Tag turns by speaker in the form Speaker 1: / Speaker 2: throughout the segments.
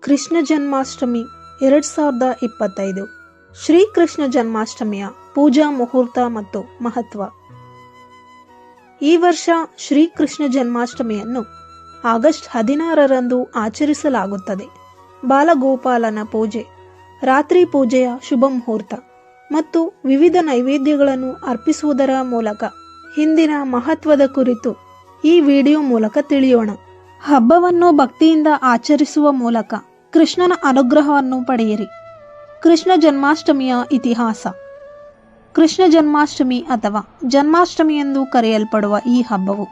Speaker 1: ಕೃಷ್ಣ ಜನ್ಮಾಷ್ಟಮಿ 2025 ಶ್ರೀಕೃಷ್ಣ ಜನ್ಮಾಷ್ಟಮಿಯ ಪೂಜಾ ಮುಹೂರ್ತ ಮತ್ತು ಮಹತ್ವ. ಈ ವರ್ಷ ಶ್ರೀಕೃಷ್ಣ ಜನ್ಮಾಷ್ಟಮಿಯನ್ನು ಆಗಸ್ಟ್ 16ರಂದು ಆಚರಿಸಲಾಗುತ್ತದೆ. ಬಾಲಗೋಪಾಲನ ಪೂಜೆ, ರಾತ್ರಿ ಪೂಜೆಯ ಶುಭ ಮುಹೂರ್ತ ಮತ್ತು ವಿವಿಧ ನೈವೇದ್ಯಗಳನ್ನು ಅರ್ಪಿಸುವುದರ ಮೂಲಕ ಹಿಂದಿನ ಮಹತ್ವದ ಕುರಿತು ಈ ವಿಡಿಯೋ ಮೂಲಕ ತಿಳಿಯೋಣ. ಹಬ್ಬವನ್ನು ಭಕ್ತಿಯಿಂದ ಆಚರಿಸುವ ಮೂಲಕ ಕೃಷ್ಣನ ಅನುಗ್ರಹವನ್ನು ಪಡೆಯಿರಿ. ಕೃಷ್ಣ ಜನ್ಮಾಷ್ಟಮಿಯ ಇತಿಹಾಸ. ಕೃಷ್ಣ ಜನ್ಮಾಷ್ಟಮಿ ಅಥವಾ ಜನ್ಮಾಷ್ಟಮಿ ಎಂದು ಕರೆಯಲ್ಪಡುವ ಈ ಹಬ್ಬವು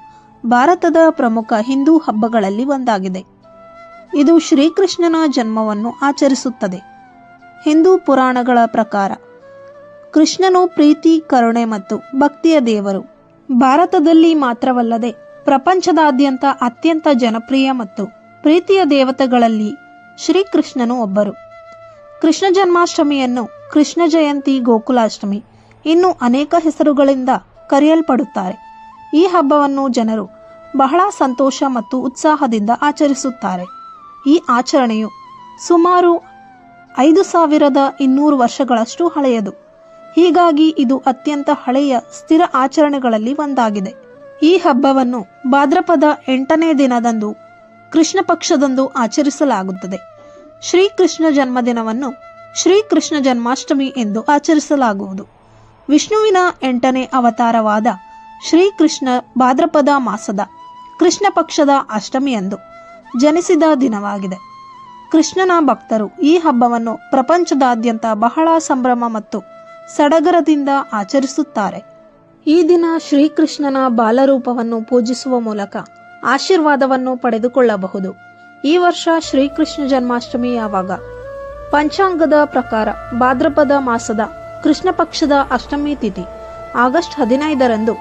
Speaker 1: ಭಾರತದ ಪ್ರಮುಖ ಹಿಂದೂ ಹಬ್ಬಗಳಲ್ಲಿ ಒಂದಾಗಿದೆ. ಇದು ಶ್ರೀಕೃಷ್ಣನ ಜನ್ಮವನ್ನು ಆಚರಿಸುತ್ತದೆ. ಹಿಂದೂ ಪುರಾಣಗಳ ಪ್ರಕಾರ ಕೃಷ್ಣನು ಪ್ರೀತಿ, ಕರುಣೆ ಮತ್ತು ಭಕ್ತಿಯ ದೇವರು. ಭಾರತದಲ್ಲಿ ಮಾತ್ರವಲ್ಲದೆ ಪ್ರಪಂಚದಾದ್ಯಂತ ಅತ್ಯಂತ ಜನಪ್ರಿಯ ಮತ್ತು ಪ್ರೀತಿಯ ದೇವತೆಗಳಲ್ಲಿ ಶ್ರೀಕೃಷ್ಣನು ಒಬ್ಬರು. ಕೃಷ್ಣ ಜನ್ಮಾಷ್ಟಮಿಯನ್ನು ಕೃಷ್ಣ ಜಯಂತಿ, ಗೋಕುಲಾಷ್ಟಮಿ ಇನ್ನೂ ಅನೇಕ ಹೆಸರುಗಳಿಂದ ಕರೆಯಲ್ಪಡುತ್ತಾರೆ. ಈ ಹಬ್ಬವನ್ನು ಜನರು ಬಹಳ ಸಂತೋಷ ಮತ್ತು ಉತ್ಸಾಹದಿಂದ ಆಚರಿಸುತ್ತಾರೆ. ಈ ಆಚರಣೆಯು ಸುಮಾರು 5200 ವರ್ಷಗಳಷ್ಟು ಹಳೆಯದು. ಹೀಗಾಗಿ ಇದು ಅತ್ಯಂತ ಹಳೆಯ ಸ್ಥಿರ ಆಚರಣೆಗಳಲ್ಲಿ ಒಂದಾಗಿದೆ. ಈ ಹಬ್ಬವನ್ನು ಭಾದ್ರಪದ 8ನೇ ದಿನದಂದು ಕೃಷ್ಣ ಪಕ್ಷದಂದು ಆಚರಿಸಲಾಗುತ್ತದೆ. ಶ್ರೀಕೃಷ್ಣ ಜನ್ಮದಿನವನ್ನು ಶ್ರೀಕೃಷ್ಣ ಜನ್ಮಾಷ್ಟಮಿ ಎಂದು ಆಚರಿಸಲಾಗುವುದು. ವಿಷ್ಣುವಿನ 8ನೇ ಅವತಾರವಾದ ಶ್ರೀಕೃಷ್ಣ ಭಾದ್ರಪದ ಮಾಸದ ಕೃಷ್ಣ ಪಕ್ಷದ ಅಷ್ಟಮಿಯಂದು ಜನಿಸಿದ ದಿನವಾಗಿದೆ. ಕೃಷ್ಣನ ಭಕ್ತರು ಈ ಹಬ್ಬವನ್ನು ಪ್ರಪಂಚದಾದ್ಯಂತ ಬಹಳ ಸಂಭ್ರಮ ಮತ್ತು ಸಡಗರದಿಂದ ಆಚರಿಸುತ್ತಾರೆ. ಈ ದಿನ ಶ್ರೀಕೃಷ್ಣನ ಬಾಲರೂಪವನ್ನು ಪೂಜಿಸುವ ಮೂಲಕ ಆಶೀರ್ವಾದವನ್ನು ಪಡೆದುಕೊಳ್ಳಬಹುದು. ಈ ವರ್ಷ ಶ್ರೀಕೃಷ್ಣ ಜನ್ಮಾಷ್ಟಮಿ ಯಾವಾಗ? ಪಂಚಾಂಗದ ಪ್ರಕಾರ ಭಾದ್ರಪದ ಮಾಸದ ಕೃಷ್ಣ ಪಕ್ಷದ ಅಷ್ಟಮಿ ತಿಥಿ ಆಗಸ್ಟ್ 15ರಂದು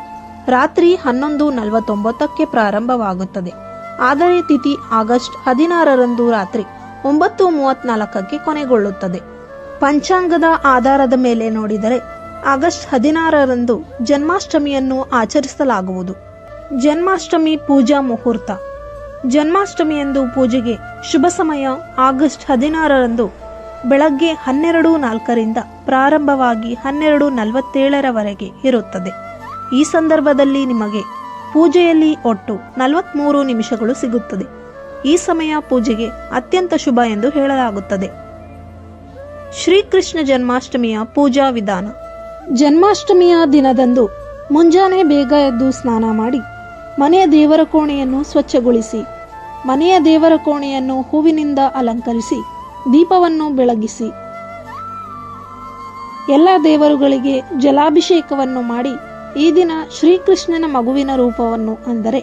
Speaker 1: ರಾತ್ರಿ 11:49ಕ್ಕೆ ಪ್ರಾರಂಭವಾಗುತ್ತದೆ. ಆದರೆ ತಿಥಿ ಆಗಸ್ಟ್ 16ರಂದು ರಾತ್ರಿ 9:34ಕ್ಕೆ ಕೊನೆಗೊಳ್ಳುತ್ತದೆ. ಪಂಚಾಂಗದ ಆಧಾರದ ಮೇಲೆ ನೋಡಿದರೆ ಆಗಸ್ಟ್ 16ರಂದು ಜನ್ಮಾಷ್ಟಮಿಯನ್ನು ಆಚರಿಸಲಾಗುವುದು. ಜನ್ಮಾಷ್ಟಮಿ ಪೂಜಾ ಮುಹೂರ್ತ. ಜನ್ಮಾಷ್ಟಮಿಯಂದು ಪೂಜೆಗೆ ಶುಭ ಸಮಯ ಆಗಸ್ಟ್ 16ರಂದು ಬೆಳಗ್ಗೆ 12:04ರಿಂದ ಪ್ರಾರಂಭವಾಗಿ 12:47ರವರೆಗೆ ಇರುತ್ತದೆ. ಈ ಸಂದರ್ಭದಲ್ಲಿ ನಿಮಗೆ ಪೂಜೆಯಲ್ಲಿ ಒಟ್ಟು 43 ನಿಮಿಷಗಳು ಸಿಗುತ್ತದೆ. ಈ ಸಮಯ ಪೂಜೆಗೆ ಅತ್ಯಂತ ಶುಭ ಎಂದು ಹೇಳಲಾಗುತ್ತದೆ. ಶ್ರೀಕೃಷ್ಣ ಜನ್ಮಾಷ್ಟಮಿಯ ಪೂಜಾ ವಿಧಾನ. ಜನ್ಮಾಷ್ಟಮಿಯ ದಿನದಂದು ಮುಂಜಾನೆ ಬೇಗ ಎದ್ದು ಸ್ನಾನ ಮಾಡಿ ಮನೆಯ ದೇವರ ಕೋಣೆಯನ್ನು ಸ್ವಚ್ಛಗೊಳಿಸಿ, ಮನೆಯ ದೇವರ ಕೋಣೆಯನ್ನು ಹೂವಿನಿಂದ ಅಲಂಕರಿಸಿ, ದೀಪವನ್ನು ಬೆಳಗಿಸಿ, ಎಲ್ಲ ದೇವರುಗಳಿಗೆ ಜಲಾಭಿಷೇಕವನ್ನು ಮಾಡಿ ಈ ದಿನ ಶ್ರೀಕೃಷ್ಣನ ಮಗುವಿನ ರೂಪವನ್ನು ಅಂದರೆ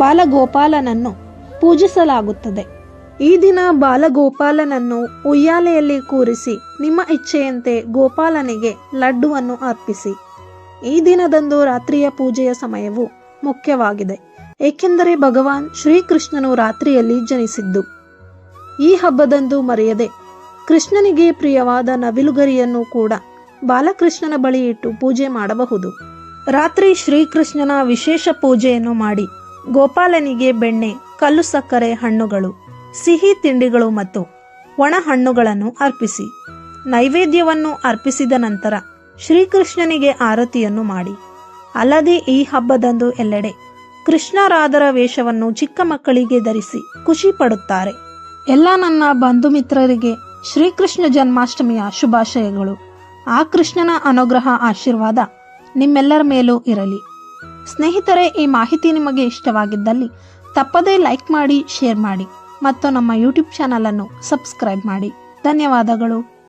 Speaker 1: ಬಾಲಗೋಪಾಲನನ್ನು ಪೂಜಿಸಲಾಗುತ್ತದೆ. ಈ ದಿನ ಬಾಲಗೋಪಾಲನನ್ನು ಉಯ್ಯಾಲೆಯಲ್ಲಿ ಕೂರಿಸಿ ನಿಮ್ಮ ಇಚ್ಛೆಯಂತೆ ಗೋಪಾಲನಿಗೆ ಲಡ್ಡುವನ್ನು ಅರ್ಪಿಸಿ. ಈ ದಿನದಂದು ರಾತ್ರಿಯ ಪೂಜೆಯ ಸಮಯವು ಮುಖ್ಯವಾಗಿದೆ, ಏಕೆಂದರೆ ಭಗವಾನ್ ಶ್ರೀಕೃಷ್ಣನು ರಾತ್ರಿಯಲ್ಲಿ ಜನಿಸಿದ್ದು. ಈ ಹಬ್ಬದಂದು ಮರೆಯದೆ ಕೃಷ್ಣನಿಗೆ ಪ್ರಿಯವಾದ ನವಿಲುಗರಿಯನ್ನು ಕೂಡ ಬಾಲಕೃಷ್ಣನ ಬಳಿ ಇಟ್ಟು ಪೂಜೆ ಮಾಡಬಹುದು. ರಾತ್ರಿ ಶ್ರೀಕೃಷ್ಣನ ವಿಶೇಷ ಪೂಜೆಯನ್ನು ಮಾಡಿ ಗೋಪಾಲನಿಗೆ ಬೆಣ್ಣೆ, ಕಲ್ಲು ಸಕ್ಕರೆ, ಹಣ್ಣುಗಳು, ಸಿಹಿ ತಿಂಡಿಗಳು ಮತ್ತು ಒಣ ಹಣ್ಣುಗಳನ್ನು ಅರ್ಪಿಸಿ. ನೈವೇದ್ಯವನ್ನು ಅರ್ಪಿಸಿದ ನಂತರ ಶ್ರೀಕೃಷ್ಣನಿಗೆ ಆರತಿಯನ್ನು ಮಾಡಿ. ಅಲ್ಲದೆ ಈ ಹಬ್ಬದಂದು ಎಲ್ಲೆಡೆ ಕೃಷ್ಣರಾಧರ ವೇಷವನ್ನು ಚಿಕ್ಕ ಮಕ್ಕಳಿಗೆ ಧರಿಸಿ ಖುಷಿ ಪಡುತ್ತಾರೆ. ಎಲ್ಲ ನನ್ನ ಬಂಧು ಮಿತ್ರರಿಗೆ ಶ್ರೀಕೃಷ್ಣ ಜನ್ಮಾಷ್ಟಮಿಯ ಶುಭಾಶಯಗಳು. ಆ ಕೃಷ್ಣನ ಅನುಗ್ರಹ, ಆಶೀರ್ವಾದ ನಿಮ್ಮೆಲ್ಲರ ಮೇಲೂ ಇರಲಿ. ಸ್ನೇಹಿತರೆ, ಈ ಮಾಹಿತಿ ನಿಮಗೆ ಇಷ್ಟವಾಗಿದ್ದಲ್ಲಿ ತಪ್ಪದೇ ಲೈಕ್ ಮಾಡಿ, ಶೇರ್ ಮಾಡಿ ಮತ್ತು ನಮ್ಮ ಯೂಟ್ಯೂಬ್ ಚಾನಲ್ ಅನ್ನು ಸಬ್ಸ್ಕ್ರೈಬ್ ಮಾಡಿ. ಧನ್ಯವಾದಗಳು.